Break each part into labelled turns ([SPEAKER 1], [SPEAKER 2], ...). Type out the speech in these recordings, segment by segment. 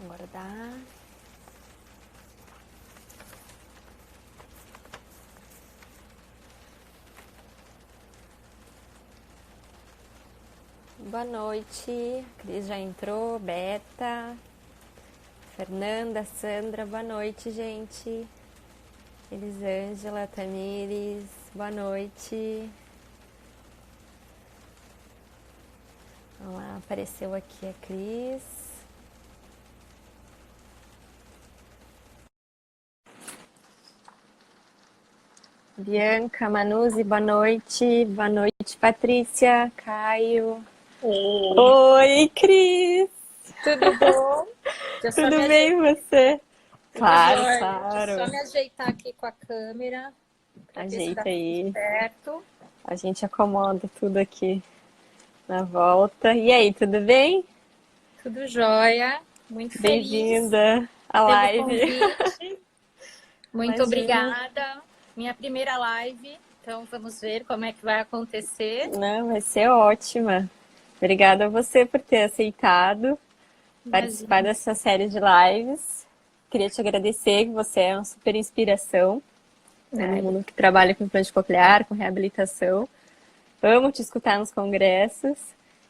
[SPEAKER 1] Guardar. Boa noite, Cris já entrou, Beta, Fernanda, Sandra, boa noite, gente. Elisângela, Tamires, boa noite. Vamos lá, apareceu aqui a Cris. Bianca, Manuzzi, boa noite. Boa noite, Patrícia, Caio. Oi, Cris.
[SPEAKER 2] Tudo bom?
[SPEAKER 1] Tudo bem e você?
[SPEAKER 2] Tudo
[SPEAKER 1] Claro,
[SPEAKER 2] jóia.
[SPEAKER 1] claro.
[SPEAKER 2] Deixa eu só me ajeitar aqui com a câmera para ver se dá
[SPEAKER 1] Ajeita
[SPEAKER 2] tudo
[SPEAKER 1] aí.
[SPEAKER 2] certo.
[SPEAKER 1] A gente acomoda tudo aqui na volta. E aí, tudo bem?
[SPEAKER 2] Tudo jóia. Muito feliz
[SPEAKER 1] Bem-vinda à
[SPEAKER 2] pelo
[SPEAKER 1] live.
[SPEAKER 2] convite. Muito
[SPEAKER 1] Imagina.
[SPEAKER 2] obrigada. Minha primeira live, então vamos ver como é que vai acontecer.
[SPEAKER 1] Não, vai ser ótima. Obrigada a você por ter aceitado participar
[SPEAKER 2] Imagina.
[SPEAKER 1] dessa série de lives. Queria te agradecer, que você é uma super inspiração. Todo
[SPEAKER 2] Ai,
[SPEAKER 1] mundo que trabalha com implante coclear, com reabilitação. Amo te escutar nos congressos.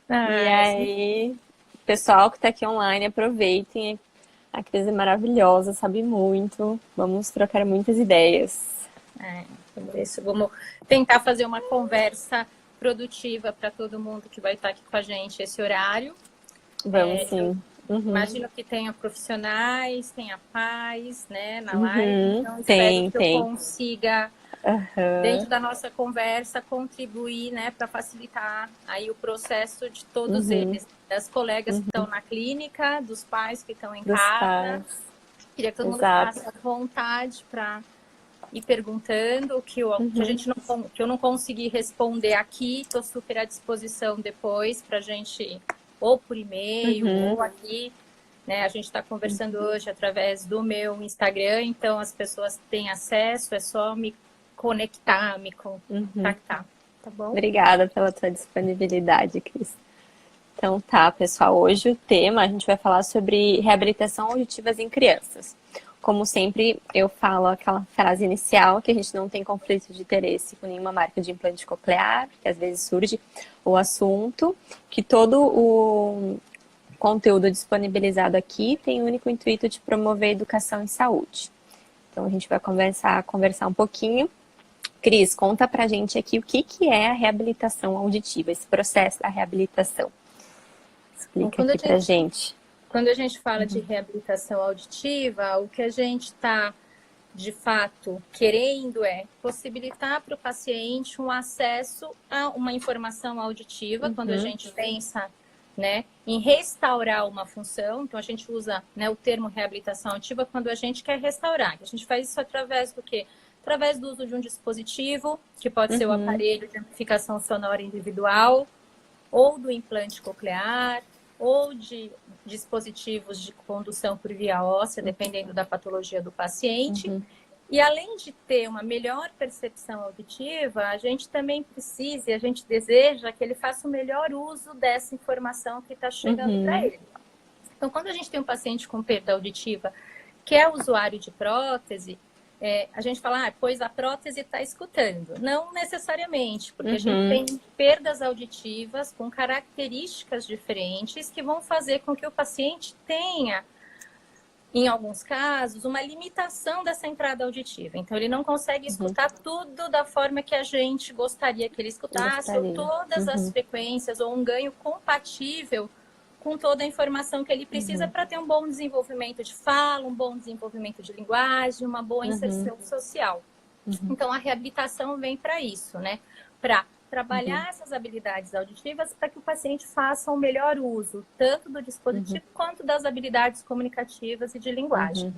[SPEAKER 1] E
[SPEAKER 2] sim.
[SPEAKER 1] aí, pessoal que está aqui online, aproveitem. A Cris é maravilhosa, sabe muito. Vamos trocar muitas ideias.
[SPEAKER 2] Vamos ver se vamos tentar fazer uma conversa produtiva para todo mundo que vai estar aqui com a gente esse horário.
[SPEAKER 1] Vamos sim.
[SPEAKER 2] Imagino que tenha profissionais, tenha pais, né, na live,
[SPEAKER 1] Uhum.
[SPEAKER 2] então espero
[SPEAKER 1] Tem,
[SPEAKER 2] que eu
[SPEAKER 1] tem.
[SPEAKER 2] consiga,
[SPEAKER 1] Aham.
[SPEAKER 2] dentro da nossa conversa, contribuir, né, para facilitar aí o processo de todos
[SPEAKER 1] Uhum.
[SPEAKER 2] eles, das colegas que estão na clínica, dos pais que estão em
[SPEAKER 1] Dos
[SPEAKER 2] casa.
[SPEAKER 1] pais.
[SPEAKER 2] Queria que todo mundo
[SPEAKER 1] Exato.
[SPEAKER 2] ficasse à vontade para ir perguntando, que a gente não, que eu não consegui responder aqui, estou super à disposição depois para a gente, ou por e-mail,
[SPEAKER 1] Uhum.
[SPEAKER 2] ou aqui, né? A gente está conversando hoje através do meu Instagram, então as pessoas têm acesso, é só me conectar, me contactar, tá bom?
[SPEAKER 1] Obrigada pela tua disponibilidade, Cris. Então tá, pessoal, hoje o tema a gente vai falar sobre reabilitação auditivas em crianças. Como sempre, eu falo aquela frase inicial que a gente não tem conflito de interesse com nenhuma marca de implante coclear, que às vezes surge o assunto, que todo o conteúdo disponibilizado aqui tem o único intuito de promover educação e saúde. Então a gente vai conversar um pouquinho. Cris, conta pra gente aqui o que é a reabilitação auditiva, esse processo da reabilitação.
[SPEAKER 2] Bom,
[SPEAKER 1] Explica aqui pra gente.
[SPEAKER 2] quando a gente fala de reabilitação auditiva, o que a gente está de fato querendo é possibilitar para o paciente um acesso a uma informação auditiva, quando a gente pensa, né, em restaurar uma função. Então a gente usa, né, o termo reabilitação auditiva quando a gente quer restaurar. A gente faz isso através do quê? Através do uso de um dispositivo, que pode ser o aparelho de amplificação sonora individual, ou do implante coclear, ou de dispositivos de condução por via óssea, dependendo da patologia do paciente. E além de ter uma melhor percepção auditiva, a gente também precisa e a gente deseja que ele faça o melhor uso dessa informação que está chegando para ele. Então, quando a gente tem um paciente com perda auditiva que é usuário de prótese, a gente fala, pois a prótese está escutando. Não necessariamente, porque a gente tem perdas auditivas com características diferentes que vão fazer com que o paciente tenha, em alguns casos, uma limitação dessa entrada auditiva. Então, ele não consegue escutar tudo da forma que a gente gostaria que ele escutasse, ou todas as frequências, ou um ganho compatível com toda a informação que ele precisa para ter um bom desenvolvimento de fala, um bom desenvolvimento de linguagem, uma boa inserção social. Então, a reabilitação vem para isso, né? Para trabalhar essas habilidades auditivas para que o paciente faça o melhor uso, tanto do dispositivo quanto das habilidades comunicativas e de linguagem.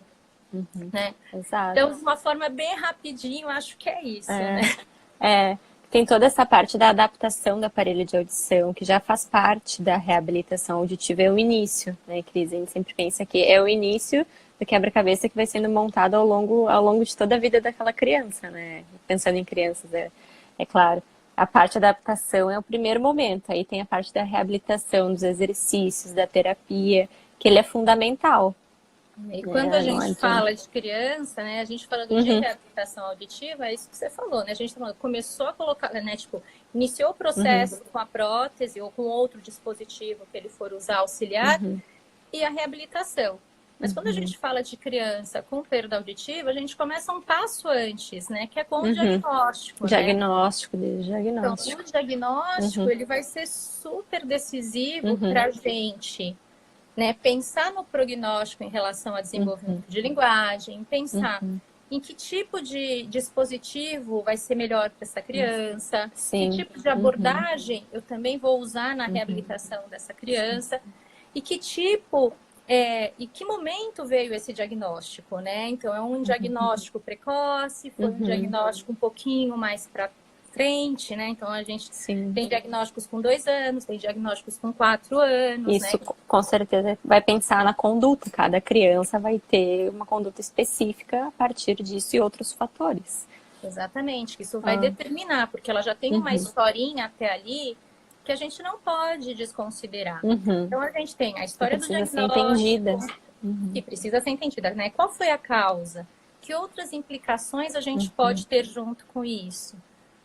[SPEAKER 2] Né?
[SPEAKER 1] Exato.
[SPEAKER 2] Então, de uma forma bem rapidinho, acho que é isso, né?
[SPEAKER 1] Tem toda essa parte da adaptação do aparelho de audição, que já faz parte da reabilitação auditiva, é o início, né, Cris? A gente sempre pensa que é o início do quebra-cabeça que vai sendo montado ao longo de toda a vida daquela criança, né? Pensando em crianças, é claro. A parte da adaptação é o primeiro momento, aí tem a parte da reabilitação, dos exercícios, da terapia, que ele é fundamental,
[SPEAKER 2] E quando a
[SPEAKER 1] não
[SPEAKER 2] gente
[SPEAKER 1] adianta.
[SPEAKER 2] fala de criança, né, a gente falando de reabilitação auditiva, é isso que você falou, né? A gente tá falando, começou a colocar, né, tipo, iniciou o processo com a prótese ou com outro dispositivo que ele for usar auxiliar e a reabilitação. Mas quando a gente fala de criança com perda auditiva, a gente começa um passo antes, né? Que é com o diagnóstico, né?
[SPEAKER 1] Diagnóstico,
[SPEAKER 2] Então,
[SPEAKER 1] diagnóstico.
[SPEAKER 2] o diagnóstico, ele vai ser super decisivo para a gente, né? Pensar no prognóstico em relação ao desenvolvimento de linguagem, pensar em que tipo de dispositivo vai ser melhor para essa criança,
[SPEAKER 1] Sim.
[SPEAKER 2] que tipo de abordagem eu também vou usar na reabilitação dessa criança, e que tipo, e que momento veio esse diagnóstico, né? Então, é um diagnóstico precoce, foi um diagnóstico um pouquinho mais para frente, né? Então, a gente tem diagnósticos com 2 anos, tem diagnósticos com 4 anos,
[SPEAKER 1] Isso,
[SPEAKER 2] né?
[SPEAKER 1] com certeza, vai pensar na conduta. Cada criança vai ter uma conduta específica a partir disso e outros fatores.
[SPEAKER 2] Exatamente, isso vai determinar, porque ela já tem uma historinha até ali que a gente não pode desconsiderar. Então, a gente tem a história do diagnóstico, que precisa ser entendida, né? Qual foi a causa? Que outras implicações a gente pode ter junto com isso?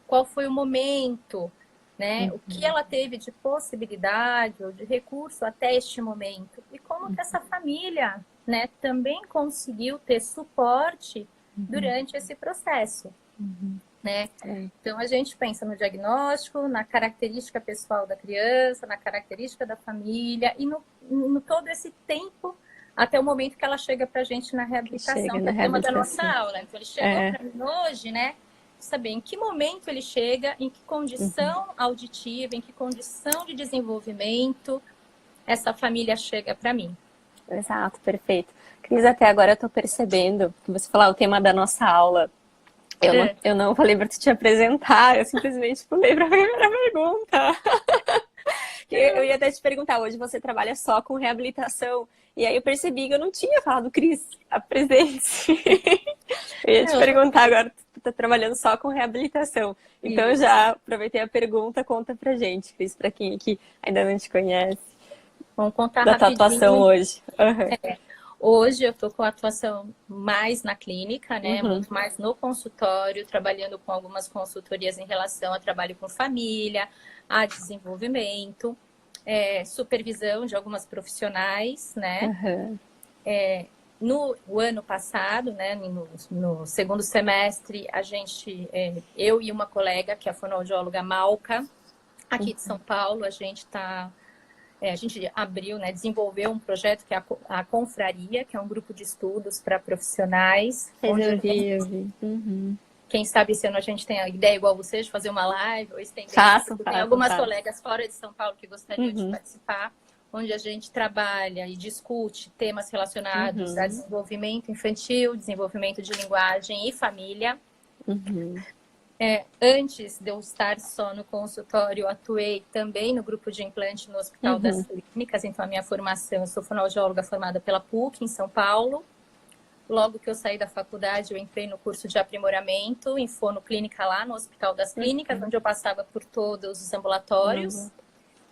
[SPEAKER 2] Qual foi o momento, né? O que ela teve de possibilidade ou de recurso até este momento? E como que essa família, né, também conseguiu ter suporte durante esse processo, né? Então, a gente pensa no diagnóstico, na característica pessoal da criança, na característica da família e no todo esse tempo até o momento que ela chega para a gente na reabilitação, que é o tema da nossa aula. Então, ele chegou para mim hoje, né? Saber em que momento ele chega, em que condição auditiva, em que condição de desenvolvimento essa família chega para mim.
[SPEAKER 1] Exato, perfeito. Cris, até agora eu estou percebendo que você falou o tema da nossa aula. Eu não falei para te apresentar, eu simplesmente pulei para a primeira pergunta. Eu ia até te perguntar, hoje você trabalha só com reabilitação. E aí eu percebi que eu não tinha falado, Cris, apresente. Eu ia te perguntar agora, tu tá trabalhando só com reabilitação. Então eu já aproveitei a pergunta, conta pra gente, Cris, pra quem aqui ainda não te conhece.
[SPEAKER 2] Vamos contar
[SPEAKER 1] da tua
[SPEAKER 2] rapidinho.
[SPEAKER 1] atuação hoje.
[SPEAKER 2] Hoje eu estou com a atuação mais na clínica, né? Muito mais no consultório, trabalhando com algumas consultorias em relação a trabalho com família, a desenvolvimento, supervisão de algumas profissionais, né? No ano passado, né, no segundo semestre, a gente, eu e uma colega, que é a fonoaudióloga Malca, aqui de São Paulo, a gente abriu, né, desenvolveu um projeto que é a Confraria, que é um grupo de estudos para profissionais.
[SPEAKER 1] Eu vi.
[SPEAKER 2] Quem sabe esse ano a gente tem a ideia igual você de fazer uma live ou estender. Tem algumas colegas fora de São Paulo que gostariam de participar, onde a gente trabalha e discute temas relacionados a desenvolvimento infantil, desenvolvimento de linguagem e família. Antes de eu estar só no consultório, eu atuei também no grupo de implante no Hospital das Clínicas. Então, a minha formação, eu sou fonoaudióloga formada pela PUC, em São Paulo. Logo que eu saí da faculdade, eu entrei no curso de aprimoramento em fonoclínica lá no Hospital das Clínicas, onde eu passava por todos os ambulatórios.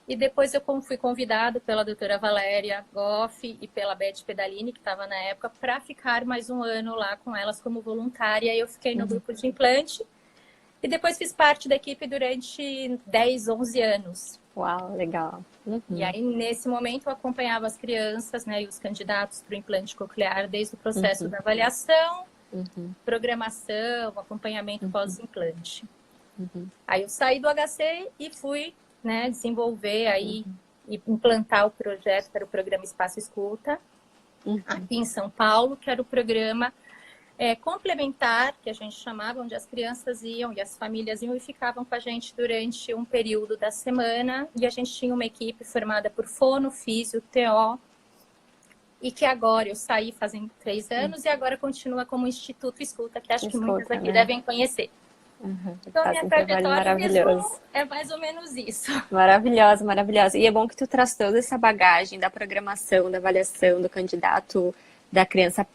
[SPEAKER 2] E depois eu fui convidada pela doutora Valéria Goff e pela Beth Pedalini, que estava na época, para ficar mais um ano lá com elas como voluntária. E eu fiquei no grupo de implante. E depois fiz parte da equipe durante 10, 11 anos.
[SPEAKER 1] Uau, legal.
[SPEAKER 2] E aí, nesse momento, eu acompanhava as crianças, né, e os candidatos para o implante coclear desde o processo da avaliação, programação, acompanhamento pós-implante. Aí eu saí do HC e fui, né, desenvolver aí e implantar o projeto, que era o programa Espaço Escuta, aqui em São Paulo, que era o programa complementar, que a gente chamava, onde as crianças iam e as famílias iam e ficavam com a gente durante um período da semana, e a gente tinha uma equipe formada por fono, físio, TO, e que agora eu saí fazem 3 anos e agora continua como Instituto Escuta, que acho que muitas aqui devem conhecer. Então, a minha trajetória mesmo é mais ou menos isso.
[SPEAKER 1] Maravilhosa, maravilhosa. E é bom que tu traz toda essa bagagem da programação, da avaliação do candidato, da criança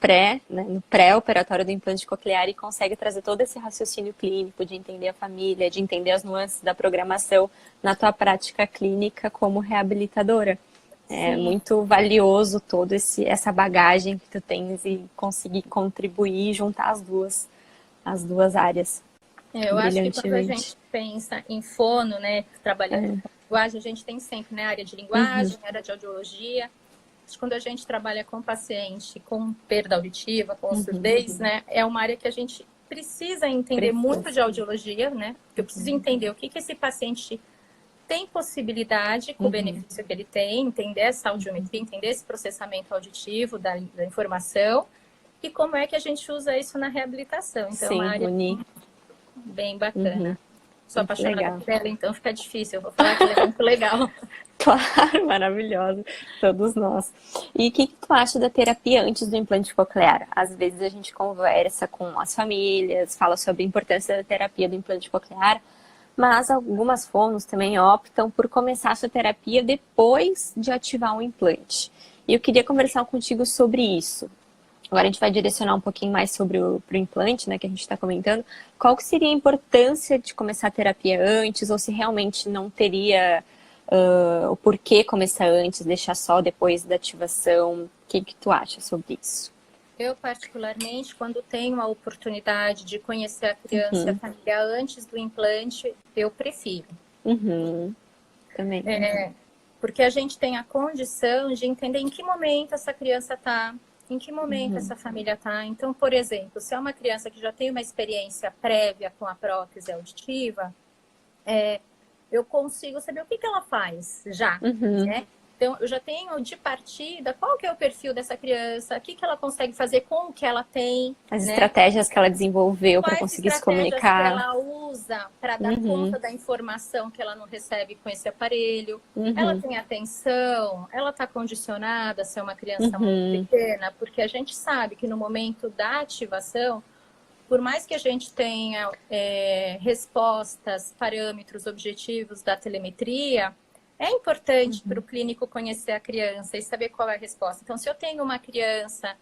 [SPEAKER 1] no pré-operatório do implante coclear, e consegue trazer todo esse raciocínio clínico de entender a família, de entender as nuances da programação na tua prática clínica como reabilitadora. É
[SPEAKER 2] Sim.
[SPEAKER 1] muito valioso todo essa bagagem que tu tens e conseguir contribuir e juntar as duas áreas
[SPEAKER 2] Eu acho que quando a
[SPEAKER 1] brilhantemente.
[SPEAKER 2] gente pensa em fono, né, trabalhando com
[SPEAKER 1] É.
[SPEAKER 2] linguagem, a gente tem sempre, né, área de
[SPEAKER 1] Uhum,
[SPEAKER 2] linguagem, área de audiologia. Acho que quando a gente trabalha com paciente com perda auditiva, com
[SPEAKER 1] uhum.
[SPEAKER 2] surdez, né, é uma área que a gente precisa entender muito
[SPEAKER 1] Precisa.
[SPEAKER 2] de audiologia, né, porque eu preciso entender o que que esse paciente tem possibilidade com o
[SPEAKER 1] Uhum.
[SPEAKER 2] benefício que ele tem, entender essa audiometria, entender esse processamento auditivo da informação e como é que a gente usa isso na reabilitação. Então, é uma
[SPEAKER 1] Sim,
[SPEAKER 2] área
[SPEAKER 1] unir.
[SPEAKER 2] bem
[SPEAKER 1] Uhum.
[SPEAKER 2] bacana. Sou
[SPEAKER 1] Muito
[SPEAKER 2] apaixonada
[SPEAKER 1] legal.
[SPEAKER 2] por ela, então fica difícil. Eu vou falar que ela é muito legal.
[SPEAKER 1] Claro, maravilhosa. Todos nós. E o que tu acha da terapia antes do implante coclear? Às vezes a gente conversa com as famílias, fala sobre a importância da terapia do implante coclear, mas algumas fonos também optam por começar a sua terapia depois de ativar o implante. E eu queria conversar contigo sobre isso. Agora a gente vai direcionar um pouquinho mais sobre pro implante, né, que a gente está comentando. Qual que seria a importância de começar a terapia antes, ou se realmente não teria o porquê começar antes, deixar só depois da ativação? O que tu acha sobre isso?
[SPEAKER 2] Eu, particularmente, quando tenho a oportunidade de conhecer a criança e a
[SPEAKER 1] Uhum,
[SPEAKER 2] família antes do implante, eu prefiro.
[SPEAKER 1] uhum, também.
[SPEAKER 2] Porque a gente tem a condição de entender em que momento essa criança está, em que momento
[SPEAKER 1] Uhum,
[SPEAKER 2] essa família está. Então, por exemplo, se é uma criança que já tem uma experiência prévia com a prótese auditiva, eu consigo saber o que que ela faz já,
[SPEAKER 1] uhum.
[SPEAKER 2] né? Então, eu já tenho de partida qual que é o perfil dessa criança, o que que ela consegue fazer com o que ela tem,
[SPEAKER 1] As
[SPEAKER 2] né?
[SPEAKER 1] estratégias que ela desenvolveu para
[SPEAKER 2] Quais
[SPEAKER 1] conseguir se
[SPEAKER 2] estratégias que
[SPEAKER 1] comunicar.
[SPEAKER 2] ela usa para dar
[SPEAKER 1] Uhum,
[SPEAKER 2] conta da informação que ela não recebe com esse aparelho? Ela
[SPEAKER 1] uhum,
[SPEAKER 2] tem atenção? Ela está condicionada a ser uma criança muito
[SPEAKER 1] uhum,
[SPEAKER 2] pequena? Porque a gente sabe que no momento da ativação, por mais que a gente tenha respostas, parâmetros objetivos da telemetria, é importante para o clínico conhecer a criança e saber qual é a resposta. Então, se eu tenho uma criança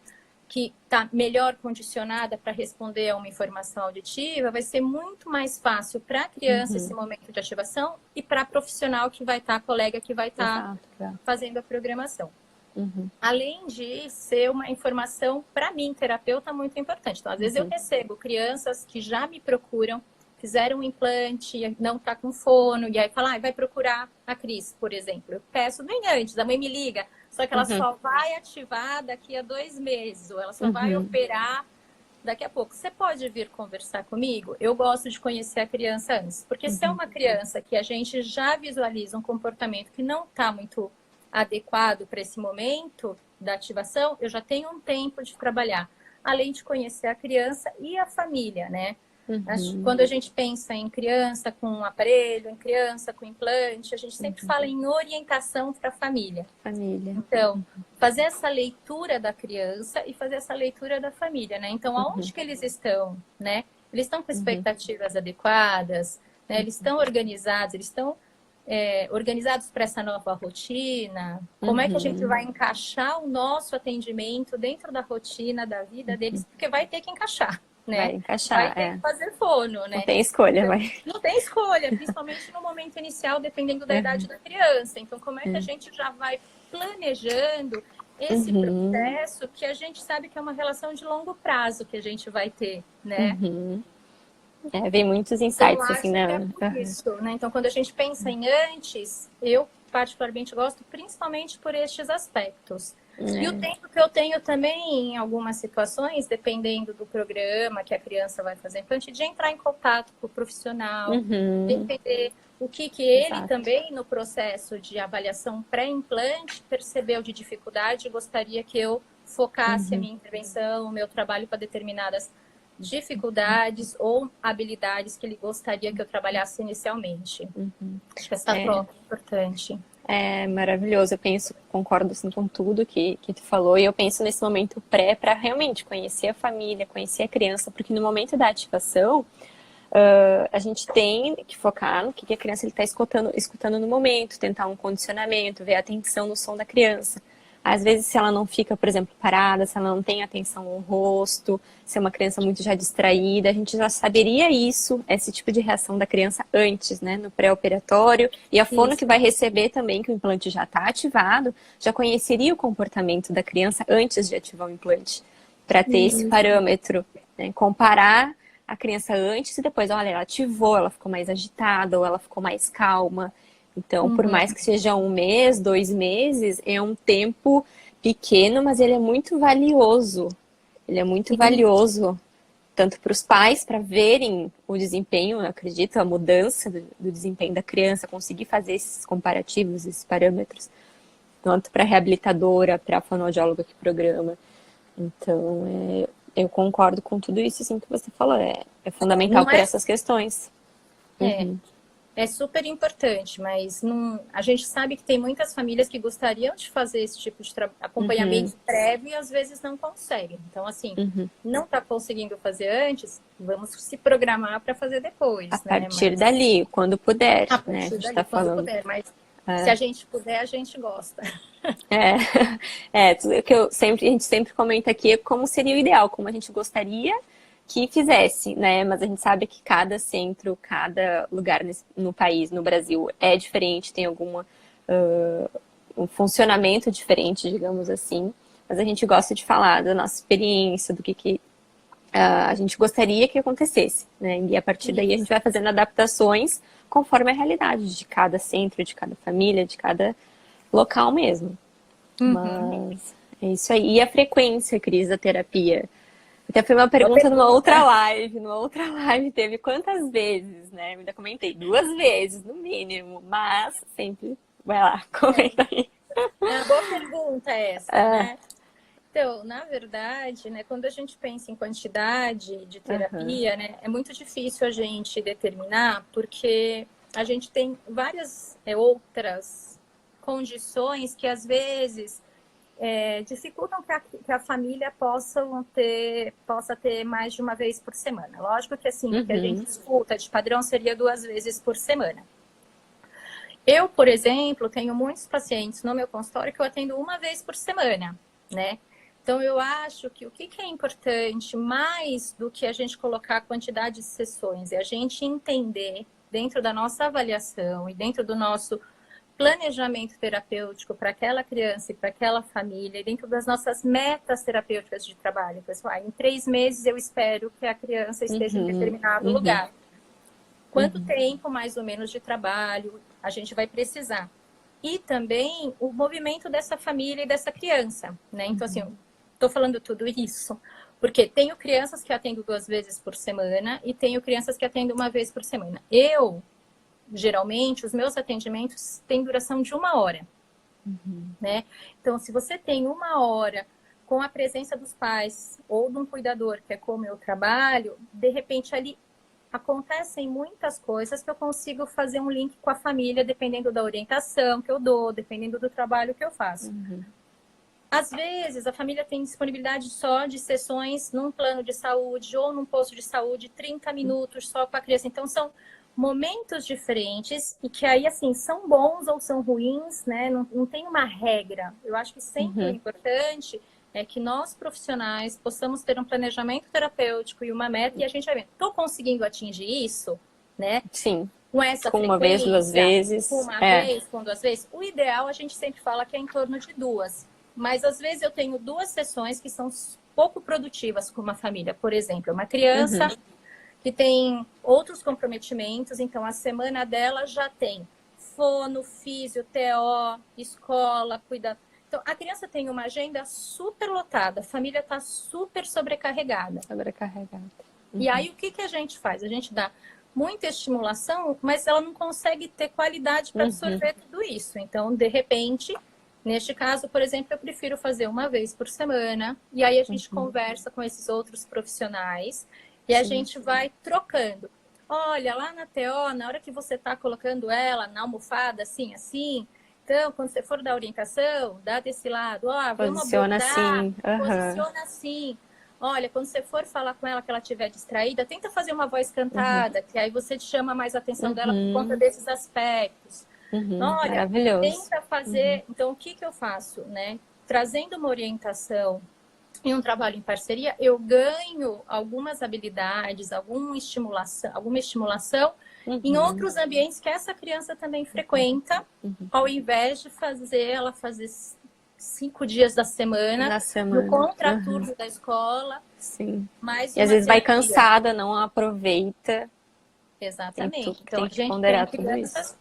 [SPEAKER 2] que está melhor condicionada para responder a uma informação auditiva, vai ser muito mais fácil para a criança esse
[SPEAKER 1] uhum.
[SPEAKER 2] momento de ativação e para a profissional que vai estar, a colega que vai estar
[SPEAKER 1] Exato, exato.
[SPEAKER 2] fazendo a programação.
[SPEAKER 1] Uhum,
[SPEAKER 2] Além de ser uma informação, para mim, terapeuta, muito importante. Então, às vezes eu
[SPEAKER 1] uhum,
[SPEAKER 2] recebo crianças que já me procuram, fizeram um implante, não está com fono, e aí fala, vai procurar a Cris, por exemplo. Eu peço bem antes, a mãe me liga, só que ela
[SPEAKER 1] uhum,
[SPEAKER 2] só vai ativar daqui a 2 meses, ou ela só vai
[SPEAKER 1] uhum,
[SPEAKER 2] operar daqui a pouco. Você pode vir conversar comigo? Eu gosto de conhecer a criança antes, porque se é
[SPEAKER 1] uhum,
[SPEAKER 2] uma criança que a gente já visualiza um comportamento que não está muito adequado para esse momento da ativação, eu já tenho um tempo de trabalhar, além de conhecer a criança e a família, né?
[SPEAKER 1] uhum.
[SPEAKER 2] Quando a gente pensa em criança com aparelho, em criança com implante, a gente sempre fala em orientação para a família.
[SPEAKER 1] Família.
[SPEAKER 2] Então, fazer essa leitura da criança e fazer essa leitura da família, né? Então,
[SPEAKER 1] Uhum,
[SPEAKER 2] aonde que eles estão, né? Eles estão com
[SPEAKER 1] uhum,
[SPEAKER 2] expectativas adequadas, né? Eles estão organizados, eles estão organizados para essa nova rotina? Como é que a gente
[SPEAKER 1] uhum.
[SPEAKER 2] vai encaixar o nosso atendimento dentro da rotina da vida deles? Porque vai ter que encaixar, né?
[SPEAKER 1] Vai
[SPEAKER 2] Vai
[SPEAKER 1] encaixar,
[SPEAKER 2] ter que
[SPEAKER 1] é.
[SPEAKER 2] fazer fono,
[SPEAKER 1] Não
[SPEAKER 2] né?
[SPEAKER 1] tem escolha,
[SPEAKER 2] Então,
[SPEAKER 1] vai.
[SPEAKER 2] não tem escolha, principalmente no momento inicial, dependendo da idade da criança. Então, como é que a gente já vai planejando esse
[SPEAKER 1] Uhum,
[SPEAKER 2] processo que a gente sabe que é uma relação de longo prazo que a gente vai ter, né?
[SPEAKER 1] uhum. É, vem muitos
[SPEAKER 2] Eu
[SPEAKER 1] insights, assim,
[SPEAKER 2] acho que é
[SPEAKER 1] né?
[SPEAKER 2] por isso, né? Então, quando a gente pensa em antes, eu particularmente gosto principalmente por estes aspectos. E o tempo que eu tenho também, em algumas situações, dependendo do programa que a criança vai fazer implante, de entrar em contato com o profissional, de
[SPEAKER 1] Uhum,
[SPEAKER 2] entender o que ele
[SPEAKER 1] exato.
[SPEAKER 2] também, no processo de avaliação pré-implante, percebeu de dificuldade e gostaria que eu focasse a
[SPEAKER 1] Uhum,
[SPEAKER 2] minha intervenção, o meu trabalho para determinadas dificuldades ou habilidades que ele gostaria que eu trabalhasse inicialmente.
[SPEAKER 1] uhum.
[SPEAKER 2] Acho que essa
[SPEAKER 1] É,
[SPEAKER 2] troca é importante.
[SPEAKER 1] é maravilhoso. Eu penso, concordo assim, com tudo que tu falou. E eu penso nesse momento pré para realmente conhecer a família, conhecer a criança, porque no momento da ativação, a gente tem que focar no que a criança está escutando no momento, tentar um condicionamento, ver a atenção no som da criança. Às vezes, se ela não fica, por exemplo, parada, se ela não tem atenção ao rosto, se é uma criança muito já distraída, a gente já saberia isso, esse tipo de reação da criança antes, né, no pré-operatório. E a fono que
[SPEAKER 2] Isso.
[SPEAKER 1] vai receber também, que o implante já está ativado, já conheceria o comportamento da criança antes de ativar o implante, para ter esse
[SPEAKER 2] Isso.
[SPEAKER 1] parâmetro, né, comparar a criança antes e depois, olha, ela ativou, ela ficou mais agitada ou ela ficou mais calma. Então, por
[SPEAKER 2] Uhum.
[SPEAKER 1] mais que seja 1 mês, 2 meses, é um tempo pequeno, mas ele é muito valioso. Ele é muito
[SPEAKER 2] Isso.
[SPEAKER 1] valioso, tanto para os pais, para verem o desempenho, eu acredito, a mudança do desempenho da criança, conseguir fazer esses comparativos, esses parâmetros, tanto para a reabilitadora, para a fonoaudióloga que programa. Então, eu concordo com tudo isso assim, que você falou. É fundamental
[SPEAKER 2] Não
[SPEAKER 1] por
[SPEAKER 2] é,
[SPEAKER 1] essas questões.
[SPEAKER 2] é,
[SPEAKER 1] Uhum,
[SPEAKER 2] é super importante, mas não, a gente sabe que tem muitas famílias que gostariam de fazer esse tipo de
[SPEAKER 1] uhum,
[SPEAKER 2] acompanhamento prévio e às vezes não conseguem. Então, assim,
[SPEAKER 1] uhum.
[SPEAKER 2] não está conseguindo fazer antes, vamos se programar para fazer
[SPEAKER 1] A
[SPEAKER 2] depois, né?
[SPEAKER 1] partir
[SPEAKER 2] Mas
[SPEAKER 1] dali, quando puder,
[SPEAKER 2] a
[SPEAKER 1] né? A
[SPEAKER 2] partir
[SPEAKER 1] gente
[SPEAKER 2] dali,
[SPEAKER 1] está
[SPEAKER 2] quando
[SPEAKER 1] falando.
[SPEAKER 2] puder. Mas se
[SPEAKER 1] É,
[SPEAKER 2] a gente puder, a gente gosta.
[SPEAKER 1] é, tudo que a gente sempre comenta aqui é como seria o ideal, como a gente gostaria que fizesse, né? Mas a gente sabe que cada centro, cada lugar no país, no Brasil, é diferente, tem um funcionamento diferente, digamos assim. Mas a gente gosta de falar da nossa experiência, do que a gente gostaria que acontecesse, né? E a partir daí a gente
[SPEAKER 2] Isso.
[SPEAKER 1] vai fazendo adaptações conforme a realidade de cada centro, de cada família, de cada local mesmo.
[SPEAKER 2] Uhum.
[SPEAKER 1] Mas é isso aí. E a frequência, Cris, da terapia? Até foi uma
[SPEAKER 2] Boa
[SPEAKER 1] pergunta
[SPEAKER 2] pergunta.
[SPEAKER 1] numa outra live teve quantas vezes, né? Eu ainda comentei 2 vezes, no mínimo, mas sempre vai lá, comenta aí.
[SPEAKER 2] É uma boa pergunta essa, né? Então, na verdade, né, quando a gente pensa em quantidade de
[SPEAKER 1] Aham.
[SPEAKER 2] terapia, né, é muito difícil a gente determinar, porque a gente tem várias outras condições que às vezes dificultam que a família possa ter mais de uma vez por semana. Lógico que assim, o que a gente
[SPEAKER 1] Uhum.
[SPEAKER 2] escuta de padrão seria 2 vezes por semana. Eu, por exemplo, tenho muitos pacientes no meu consultório que eu atendo 1 vez por semana, né? Então, eu acho que o que é importante, mais do que a gente colocar a quantidade de sessões, é a gente entender, dentro da nossa avaliação e dentro do nosso planejamento terapêutico para aquela criança e para aquela família, e dentro das nossas metas terapêuticas de trabalho. Pessoal, em 3 meses eu espero que a criança esteja em
[SPEAKER 1] Uhum.
[SPEAKER 2] determinado
[SPEAKER 1] Uhum.
[SPEAKER 2] lugar. Quanto
[SPEAKER 1] Uhum.
[SPEAKER 2] tempo, mais ou menos, de trabalho a gente vai precisar? E também o movimento dessa família e dessa criança, né? Então, assim, estou falando tudo isso porque tenho crianças que atendo 2 vezes por semana e tenho crianças que atendo 1 vez por semana. Geralmente, os meus atendimentos têm duração de 1 hora, né? Então, se você tem 1 hora com a presença dos pais ou de um cuidador, que é como eu trabalho, de repente ali acontecem muitas coisas que eu consigo fazer um link com a família, dependendo da orientação que eu dou, dependendo do trabalho que eu faço. Às vezes, a família tem disponibilidade só de sessões num plano de saúde ou num posto de saúde, 30 minutos só com a criança. Então, são momentos diferentes e que aí, assim, são bons ou são ruins, né? Não tem uma regra. Eu acho que sempre o
[SPEAKER 1] Uhum.
[SPEAKER 2] importante é que nós, profissionais, possamos ter um planejamento terapêutico e uma meta e a gente vai ver, estou conseguindo atingir isso, né?
[SPEAKER 1] Sim.
[SPEAKER 2] Com essa
[SPEAKER 1] Com 1 vez, duas
[SPEAKER 2] frequência, com
[SPEAKER 1] vezes.
[SPEAKER 2] uma vez, com 2 vezes. O ideal, a gente sempre fala que é em torno de 2. Mas, às vezes, eu tenho 2 sessões que são pouco produtivas com uma família. Por exemplo, uma criança
[SPEAKER 1] Uhum.
[SPEAKER 2] que tem outros comprometimentos, então a semana dela já tem fono, físio, TO, escola, cuidado. Então, a criança tem uma agenda super lotada, a família está super sobrecarregada.
[SPEAKER 1] Sobrecarregada.
[SPEAKER 2] E aí, o que a gente faz? A gente dá muita estimulação, mas ela não consegue ter qualidade para
[SPEAKER 1] Uhum.
[SPEAKER 2] absorver tudo isso. Então, de repente, neste caso, por exemplo, eu prefiro fazer 1 vez por semana, e aí a gente conversa com esses outros profissionais e a
[SPEAKER 1] Sim.
[SPEAKER 2] gente vai trocando. Olha, lá na TO, na hora que você está colocando ela na almofada, assim, assim, então, quando você for dar orientação, dá desse lado, ó, vamos
[SPEAKER 1] Posiciona
[SPEAKER 2] abordar,
[SPEAKER 1] assim. Aham.
[SPEAKER 2] posiciona assim. Olha, quando você for falar com ela que ela estiver distraída, tenta fazer uma voz
[SPEAKER 1] Uhum.
[SPEAKER 2] cantada, que aí você chama mais a atenção dela por conta
[SPEAKER 1] Uhum.
[SPEAKER 2] desses aspectos.
[SPEAKER 1] Uhum.
[SPEAKER 2] Olha,
[SPEAKER 1] Maravilhoso.
[SPEAKER 2] tenta
[SPEAKER 1] Uhum.
[SPEAKER 2] fazer. Então, o que eu faço, né? trazendo uma orientação e um trabalho em parceria, eu ganho algumas habilidades, alguma estimulação em outros ambientes que essa criança também frequenta, ao invés de ela fazer 5 dias da semana, no contraturno da escola.
[SPEAKER 1] Sim.
[SPEAKER 2] Mais
[SPEAKER 1] e às vezes vai cansada, não aproveita.
[SPEAKER 2] Exatamente.
[SPEAKER 1] Então, a gente ponderar
[SPEAKER 2] tem
[SPEAKER 1] tudo isso.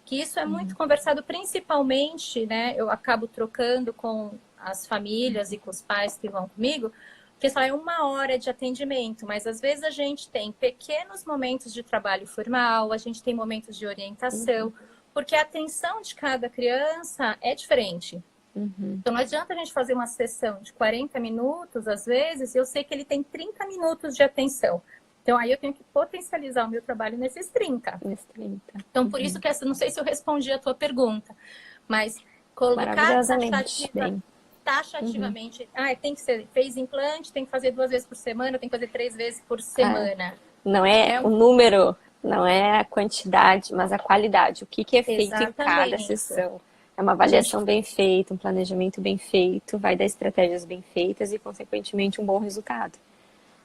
[SPEAKER 2] Que isso é muito conversado, principalmente, né? Eu acabo trocando com as famílias e com os pais que vão comigo, porque só é 1 hora de atendimento, mas às vezes a gente tem pequenos momentos de trabalho formal, a gente tem momentos de orientação, porque a atenção de cada criança é diferente. Então não adianta a gente fazer uma sessão de 40 minutos, às vezes, e eu sei que ele tem 30 minutos de atenção. Então aí eu tenho que potencializar o meu trabalho nesses 30. Então por isso que não sei se eu respondi a tua pergunta, mas colocar taxativamente, tem que ser, fez implante, tem que fazer 2 vezes por semana, tem que fazer 3 vezes por semana.
[SPEAKER 1] Não é o número, não é a quantidade, mas a qualidade. O que é feito em cada sessão. É uma avaliação bem feita, um planejamento bem feito, vai dar estratégias bem feitas e, consequentemente, um bom resultado.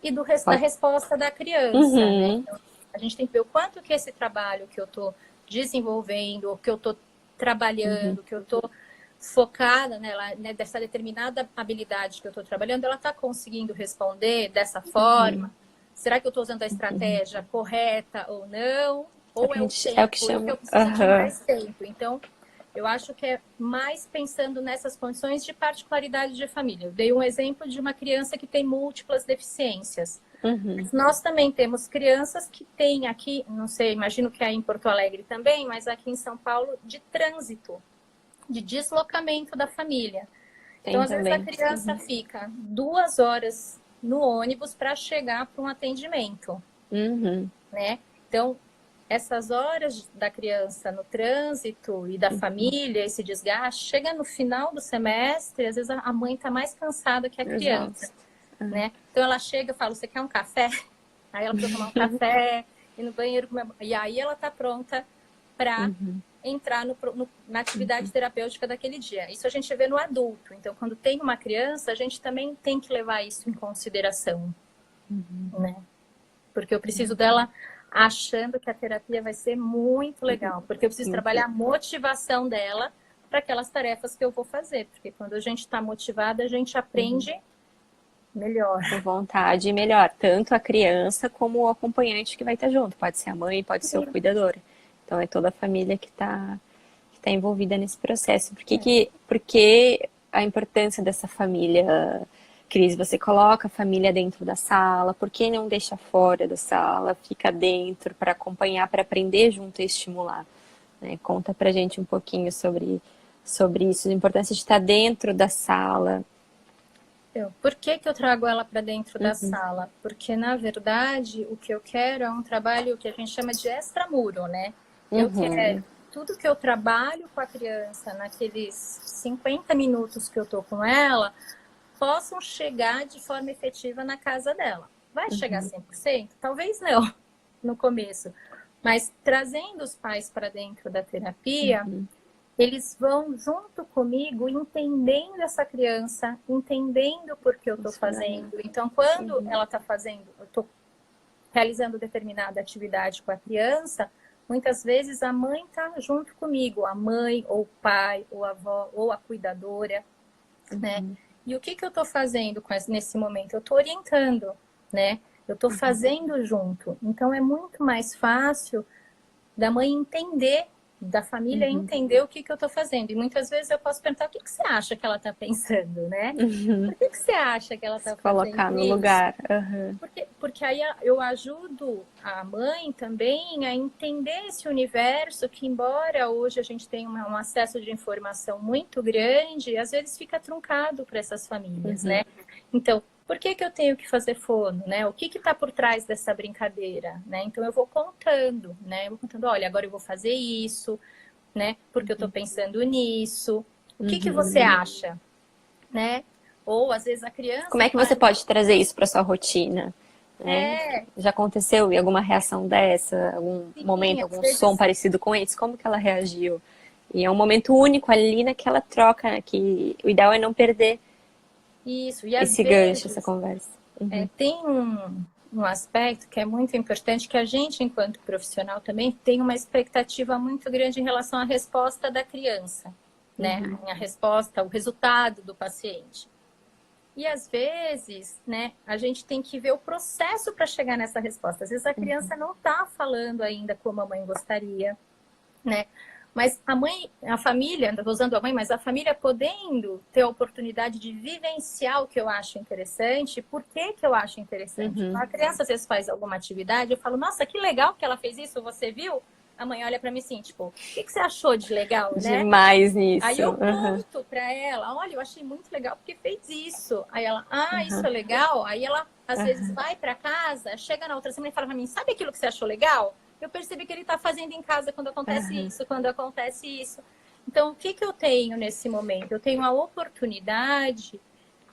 [SPEAKER 2] E da resposta da criança, né? Então, a gente tem que ver o quanto que esse trabalho que eu estou desenvolvendo, ou que eu estou trabalhando, que eu estou focada nela, né, dessa determinada habilidade que eu estou trabalhando, ela está conseguindo responder dessa forma? Será que eu estou usando a estratégia correta ou não? Ou é o tempo,
[SPEAKER 1] que chama.
[SPEAKER 2] Eu preciso de mais tempo. Então, eu acho que é mais pensando nessas condições de particularidade de família. Eu dei um exemplo de uma criança que tem múltiplas deficiências. Nós também temos crianças que têm aqui, não sei, imagino que é em Porto Alegre também, mas aqui em São Paulo, de trânsito, de deslocamento da família. Então, às vezes a criança fica 2 horas no ônibus para chegar para um atendimento. Né? Então, essas horas da criança no trânsito e da família, esse desgaste, chega no final do semestre, às vezes a mãe está mais cansada que a criança. Né? Então ela chega e fala, você quer um café? Aí ela precisa tomar um café, ir no banheiro, e aí ela está pronta para entrar na atividade terapêutica daquele dia. Isso a gente vê no adulto. Então, quando tem uma criança, a gente também tem que levar isso em consideração. Né? Porque eu preciso dela achando que a terapia vai ser muito legal, porque eu preciso trabalhar a motivação dela para aquelas tarefas que eu vou fazer, porque quando a gente está motivada, a gente aprende melhor.
[SPEAKER 1] Com vontade e melhor, tanto a criança como o acompanhante que vai estar junto, pode ser a mãe, pode ser o cuidador. Então é toda a família que está envolvida nesse processo. Por que a importância dessa família? Cris, você coloca a família dentro da sala, por que não deixa fora da sala, fica dentro para acompanhar, para aprender junto e estimular? Né? Conta pra gente um pouquinho sobre isso, a importância de estar dentro da sala.
[SPEAKER 2] Por que eu trago ela para dentro da sala? Porque, na verdade, o que eu quero é um trabalho que a gente chama de extramuro, né? Eu quero tudo que eu trabalho com a criança naqueles 50 minutos que eu tô com ela, possam chegar de forma efetiva na casa dela. Vai chegar 100%? Talvez não, no começo. Mas trazendo os pais para dentro da terapia, eles vão junto comigo entendendo essa criança, entendendo por que eu estou fazendo. Então, quando ela está fazendo, eu estou realizando determinada atividade com a criança, muitas vezes a mãe está junto comigo, a mãe, ou o pai, ou a avó, ou a cuidadora, né? E o que eu estou fazendo nesse momento? Eu estou orientando, né? Eu estou fazendo junto. Então, é muito mais fácil da mãe entender, da família entender o que eu estou fazendo. E muitas vezes eu posso perguntar, o que você acha que ela está pensando, né? Por que você acha que ela está fazendo
[SPEAKER 1] colocar no
[SPEAKER 2] isso?
[SPEAKER 1] lugar.
[SPEAKER 2] Porque aí eu ajudo a mãe também a entender esse universo que, embora hoje a gente tenha um acesso de informação muito grande, às vezes fica truncado para essas famílias, né? Então, por que eu tenho que fazer fono, né? O que está por trás dessa brincadeira, né? Então, eu vou contando, né? Eu vou contando, olha, agora eu vou fazer isso, né? Porque eu estou pensando nisso. O que você acha, né? Ou, às vezes, a criança...
[SPEAKER 1] Como é que você pode trazer isso para sua rotina? Né? Já aconteceu e alguma reação dessa? Algum momento, algum som parecido com esse? Como que ela reagiu? E é um momento único ali naquela troca, né? Que o ideal é não perder
[SPEAKER 2] Isso, e às
[SPEAKER 1] esse
[SPEAKER 2] vezes
[SPEAKER 1] gancho, essa conversa.
[SPEAKER 2] tem um aspecto que é muito importante, que a gente, enquanto profissional, também tem uma expectativa muito grande em relação à resposta da criança, né? A resposta, o resultado do paciente. E às vezes, né, a gente tem que ver o processo para chegar nessa resposta. Às vezes a criança não está falando ainda como a mãe gostaria, né? Mas a mãe, a família, não estou usando a mãe, mas a família podendo ter a oportunidade de vivenciar o que eu acho interessante, por que que eu acho interessante. Então, a criança às vezes faz alguma atividade, eu falo, nossa, que legal que ela fez isso, você viu? A mãe olha para mim assim, tipo, o que que você achou de legal, né?
[SPEAKER 1] Demais nisso.
[SPEAKER 2] Aí eu conto para ela, olha, eu achei muito legal porque fez isso. Aí ela, isso é legal? Aí ela, às vezes, vai para casa, chega na outra semana e fala para mim, sabe aquilo que você achou legal? Eu percebi que ele está fazendo em casa quando acontece isso, quando acontece isso. Então, o que que eu tenho nesse momento? Eu tenho a oportunidade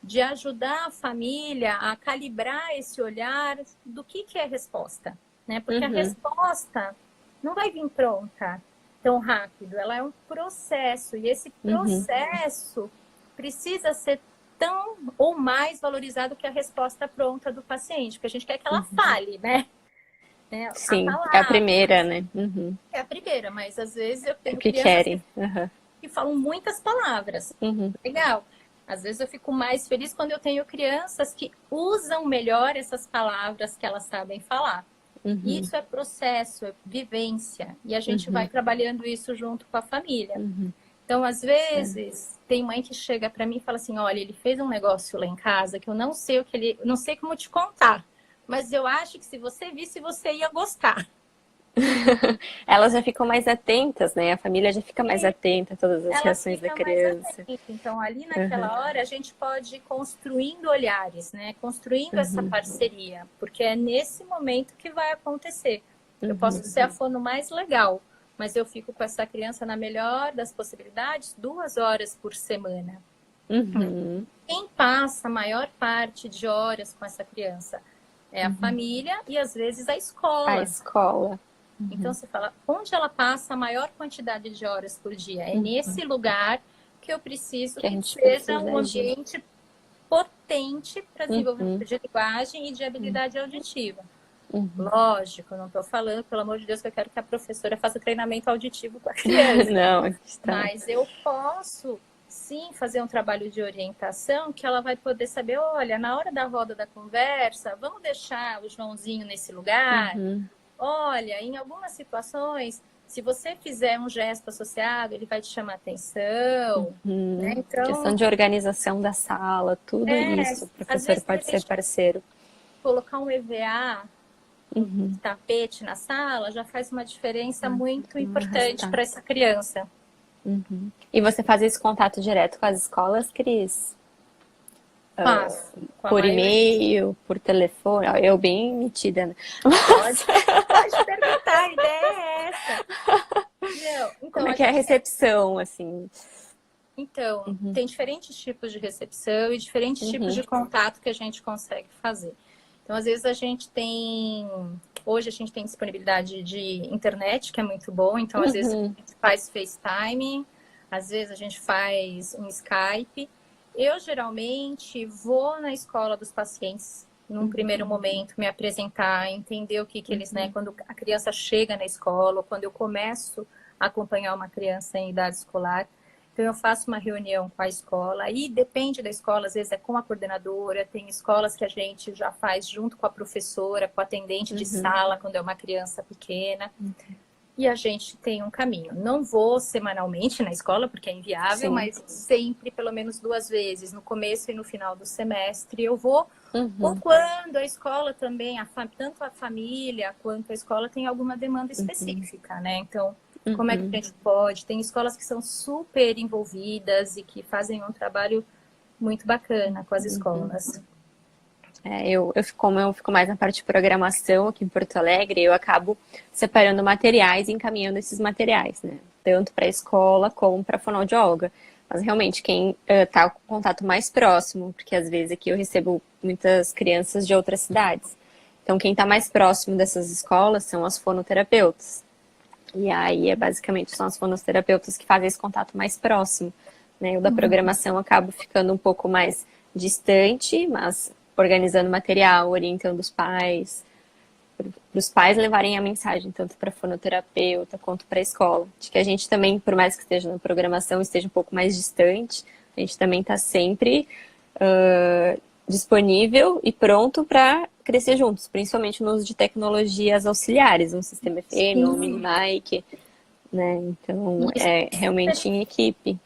[SPEAKER 2] de ajudar a família a calibrar esse olhar do que é a resposta, né? Porque a resposta não vai vir pronta tão rápido, ela é um processo, e esse processo precisa ser tão ou mais valorizado que a resposta pronta do paciente, porque a gente quer que ela fale, né?
[SPEAKER 1] Sim,
[SPEAKER 2] palavra,
[SPEAKER 1] é a primeira, né?
[SPEAKER 2] é a primeira, mas às vezes eu
[SPEAKER 1] É o
[SPEAKER 2] tenho
[SPEAKER 1] que
[SPEAKER 2] crianças
[SPEAKER 1] querem.
[SPEAKER 2] que falam muitas palavras. Legal. Às vezes eu fico mais feliz quando eu tenho crianças que usam melhor essas palavras que elas sabem falar. Isso é processo, é vivência. E a gente vai trabalhando isso junto com a família. Então, às vezes, tem mãe que chega para mim e fala assim, olha, ele fez um negócio lá em casa que eu não sei o que ele... Não sei como te contar. Mas eu acho que se você visse, você ia gostar.
[SPEAKER 1] Elas já ficam mais atentas, né? A família já fica mais atenta a todas as
[SPEAKER 2] Ela
[SPEAKER 1] reações da
[SPEAKER 2] fica mais
[SPEAKER 1] criança.
[SPEAKER 2] atenta. Então, ali naquela hora, a gente pode ir construindo olhares, né? Construindo essa parceria. Porque é nesse momento que vai acontecer. Eu posso ser a fono mais legal, mas eu fico com essa criança, na melhor das possibilidades, 2 horas por semana. Quem passa a maior parte de horas com essa criança é a família e, às vezes, a escola.
[SPEAKER 1] A escola.
[SPEAKER 2] Então, você fala, onde ela passa a maior quantidade de horas por dia? É nesse lugar que eu preciso que seja um ambiente potente para desenvolvimento de linguagem e de habilidade auditiva. Lógico, eu não estou falando, pelo amor de Deus, que eu quero que a professora faça treinamento auditivo com a criança.
[SPEAKER 1] Não,
[SPEAKER 2] Mas eu posso, sim, fazer um trabalho de orientação que ela vai poder saber, olha, na hora da roda da conversa, vamos deixar o Joãozinho nesse lugar? Olha, em algumas situações, se você fizer um gesto associado, ele vai te chamar atenção. Né? Então,
[SPEAKER 1] questão de organização da sala, tudo isso. O professor pode ser parceiro.
[SPEAKER 2] Colocar um EVA, um tapete na sala, já faz uma diferença muito importante para essa criança.
[SPEAKER 1] E você faz esse contato direto com as escolas, Cris?
[SPEAKER 2] Faço.
[SPEAKER 1] Por e-mail, por telefone? Eu bem metida, né?
[SPEAKER 2] Pode perguntar, a ideia é essa. Então,
[SPEAKER 1] como é que é a recepção, assim?
[SPEAKER 2] Então, tem diferentes tipos de recepção e diferentes tipos de contato que a gente consegue fazer. Então, às vezes a gente tem... Hoje a gente tem disponibilidade de internet, que é muito bom. Então, às vezes a gente faz FaceTime, às vezes a gente faz um Skype. Eu, geralmente, vou na escola dos pacientes, num primeiro momento, me apresentar, entender o que eles, né? Quando a criança chega na escola, ou quando eu começo a acompanhar uma criança em idade escolar. Então, eu faço uma reunião com a escola, e depende da escola, às vezes é com a coordenadora, tem escolas que a gente já faz junto com a professora, com a atendente de sala, quando é uma criança pequena. E a gente tem um caminho. Não vou semanalmente na escola, porque é inviável, mas sempre, pelo menos 2 vezes, no começo e no final do semestre, eu vou. Ou quando a escola também, tanto a família quanto a escola tem alguma demanda específica, né? Então, como é que a gente pode? Tem escolas que são super envolvidas e que fazem um trabalho muito bacana com as escolas.
[SPEAKER 1] Como eu fico mais na parte de programação aqui em Porto Alegre, eu acabo separando materiais e encaminhando esses materiais, né? Tanto para a escola como para a fonoaudióloga. Mas realmente, quem está com contato mais próximo, porque às vezes aqui eu recebo muitas crianças de outras cidades. Então, quem está mais próximo dessas escolas são as fonoterapeutas. E aí basicamente são as fonoterapeutas que fazem esse contato mais próximo, né? O da programação acaba ficando um pouco mais distante, mas organizando material, orientando os pais, para os pais levarem a mensagem tanto para a fonoterapeuta quanto para a escola. De que a gente também, por mais que esteja na programação, esteja um pouco mais distante, a gente também está sempre disponível e pronto para crescer juntos, principalmente no uso de tecnologias auxiliares, um sistema FM, um mini mic, né? Então, é realmente em equipe.